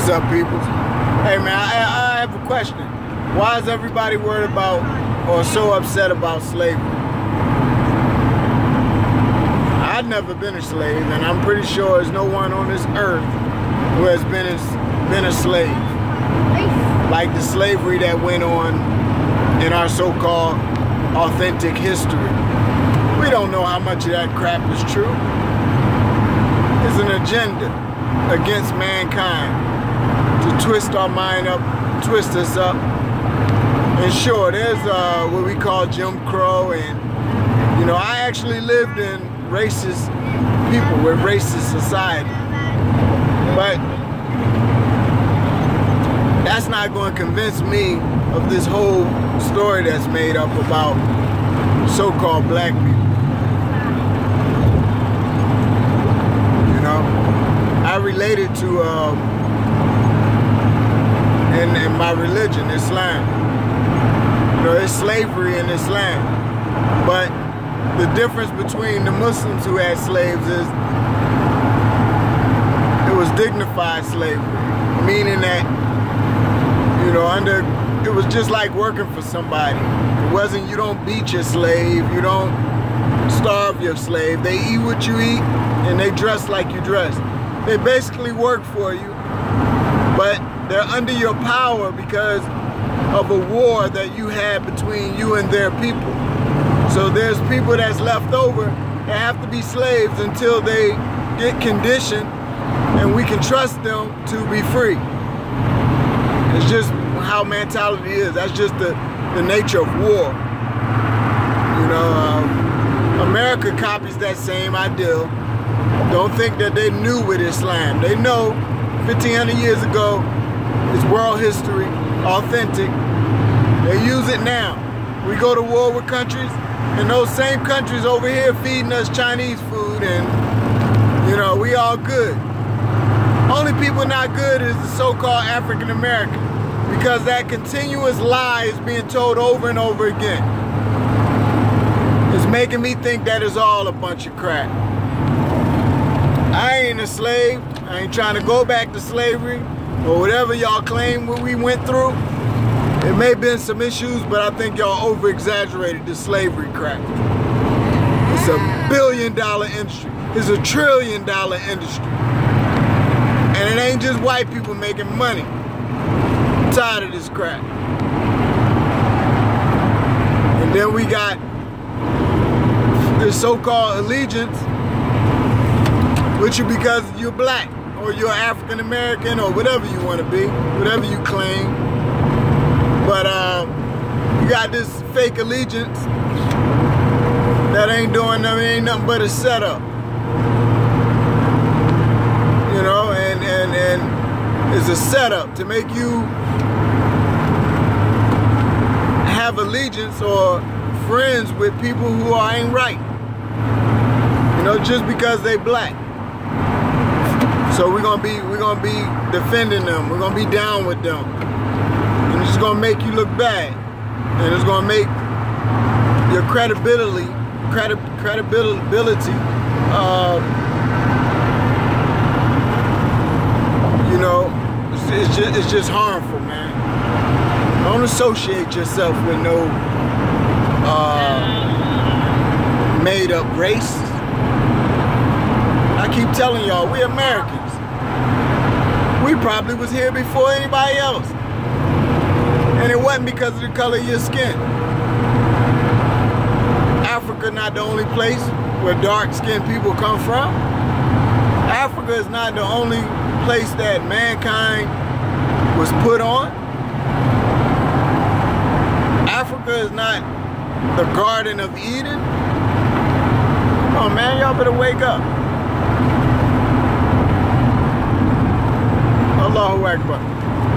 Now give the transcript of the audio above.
What's up, people? Hey man, I have a question. Why is everybody worried about or so upset about slavery? I've never been a slave, and I'm pretty sure there's no one on this earth who has been a slave. Like the slavery that went on in our so-called authentic history. We don't know how much of that crap is true. It's an agenda against mankind to twist our mind up, twist us up. And sure, there's what we call Jim Crow, and you know, I actually lived in racist people with racist society. But that's not going to convince me of this whole story that's made up about so-called black people. You know, I related to in my religion, Islam. You know, there's slavery in Islam, but the difference between the Muslims who had slaves is it was dignified slavery, meaning that, you know, it was just like working for somebody. It wasn't, you don't beat your slave, you don't starve your slave. They eat what you eat and they dress like you dress. They basically work for you, but they're under your power because of a war that you had between you and their people. So there's people that's left over that have to be slaves until they get conditioned and we can trust them to be free. It's just how mentality is. That's just the nature of war. You know, America copies that same ideal. Don't think that they knew with Islam. They know 1,500 years ago, it's world history, authentic. They use it now. We go to war with countries, and those same countries over here feeding us Chinese food, and you know, we all good. Only people not good is the so-called African American, because that continuous lie is being told over and over again. It's making me think that it's all a bunch of crap. I ain't a slave. I ain't trying to go back to slavery or whatever y'all claim what we went through. It may have been some issues, but I think y'all over-exaggerated the slavery crap. It's $1 billion industry. It's $1 trillion industry. And it ain't just white people making money. I'm tired of this crap. And then we got this so-called allegiance, which is because you're black, or you're African American, or whatever you want to be, whatever you claim. But you got this fake allegiance that ain't doing nothing, ain't nothing but a setup. You know, and it's a setup to make you have allegiance or friends with people who ain't right. You know, just because they black. So we're gonna be defending them. We're gonna be down with them. And it's gonna make you look bad. And it's gonna make your credibility, you know, it's just harmful, man. Don't associate yourself with no made up race. I keep telling y'all, we Americans. We probably was here before anybody else. And it wasn't because of the color of your skin. Africa not the only place where dark-skinned people come from. Africa is not the only place that mankind was put on. Africa is not the Garden of Eden. Oh man, y'all better wake up. Allahu Akbar.